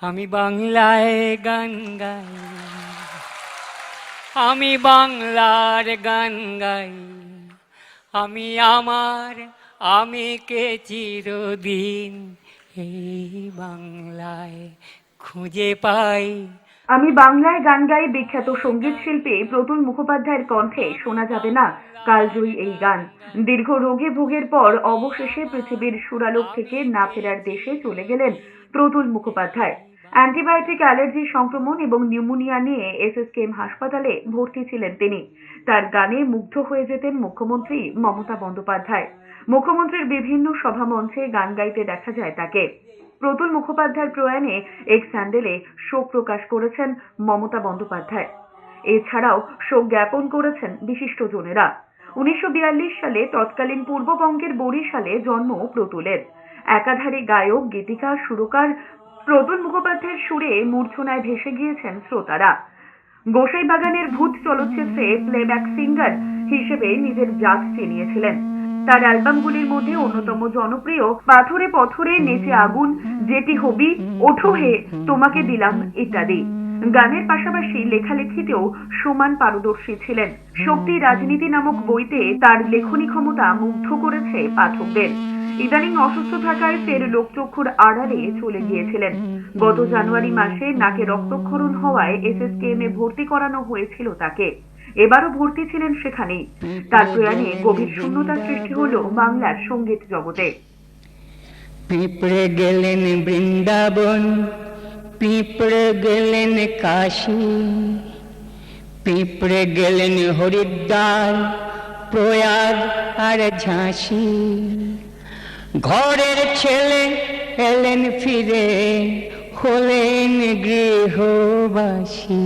আমি বাংলায় গান গাই, আমি বাংলার গান গাই, আমি আমার আমিকে চিরদিন এই বাংলায় খুঁজে পাই। আমি বাংলায় গান গাই বিখ্যাত সঙ্গীত শিল্পী প্রতুল মুখোপাধ্যায়ের কণ্ঠে শোনা যাবে না কালজয়ী এই গান। দীর্ঘ রোগে ভোগের পর অবশেষে পৃথিবীর সুরালোক থেকে না ফেরার দেশে চলে গেলেন প্রতুল মুখোপাধ্যায়। অ্যান্টিবায়োটিক অ্যালার্জি সংক্রমণ এবং নিউমোনিয়া নিয়ে এসএসকেএম হাসপাতালে ভর্তি ছিলেন তিনি। তার গানে মুগ্ধ হয়ে যেতেন মুখ্যমন্ত্রী মমতা বন্দ্যোপাধ্যায়। মুখ্যমন্ত্রীর বিভিন্ন সভামঞ্চে গান গাইতে দেখা যায় তাকে। প্রতুল মুখোপাধ্যায়ের প্রয়াণে এক্স হ্যান্ডেলে শোক প্রকাশ করেছেন মমতা বন্দ্যোপাধ্যায়। এছাড়াও শোক জ্ঞাপন করেছেন বিশিষ্টজনেরা। 1942 সালে তৎকালীন পূর্ববঙ্গের বরিশালে জন্ম প্রতুলের। একাধারে গায়ক, গীতিকার, সুরকার প্রতুল মুখোপাধ্যায়ের সুরে মূর্ছনায় ভেসে গিয়েছেন শ্রোতারা। গোসাইবাগানের ভূত চলচ্চিত্রে প্লেব্যাক সিঙ্গার হিসেবে নিজের জাত চিনিয়েছিলেন। তার অ্যালবামগুলির মধ্যে অন্যতম জনপ্রিয় পাথরে পথরে, নেচে আগুন, যেটি হবি, ওঠো হে, তোমাকে দিলাম ইত্যাদি। গানের পাশাপাশি লেখালেখিতেও সমান পারদর্শী ছিলেন। শক্তি রাজনীতি নামক বইতে তার লেখনী ক্ষমতা মুগ্ধ করেছে পাঠকদের। ইদানিং অসুস্থ থাকায় ফের লোকচক্ষুর আড়ালে চলে গিয়েছিলেন। গত জানুয়ারি মাসে নাকে রক্তক্ষরণ হওয়ায় এসএসকেএম এ ভর্তি করানো হয়েছিল তাকে। এবারও ভর্তি ছিলেন সেখানেই। তার প্রয়াণে গভীর শূন্যতার সৃষ্টি হলো বাংলার সঙ্গীত জগতে। পিঁপড়ে গেলেন বৃন্দাবন, পিঁপড়ে গেলেন কাশী, পিঁপড়ে গেলেন হরিদ্বার, প্রয়াগ আর ঝাঁসি। ঘরের ছেলে এলেন ফিরে, হলেন গৃহবাসী।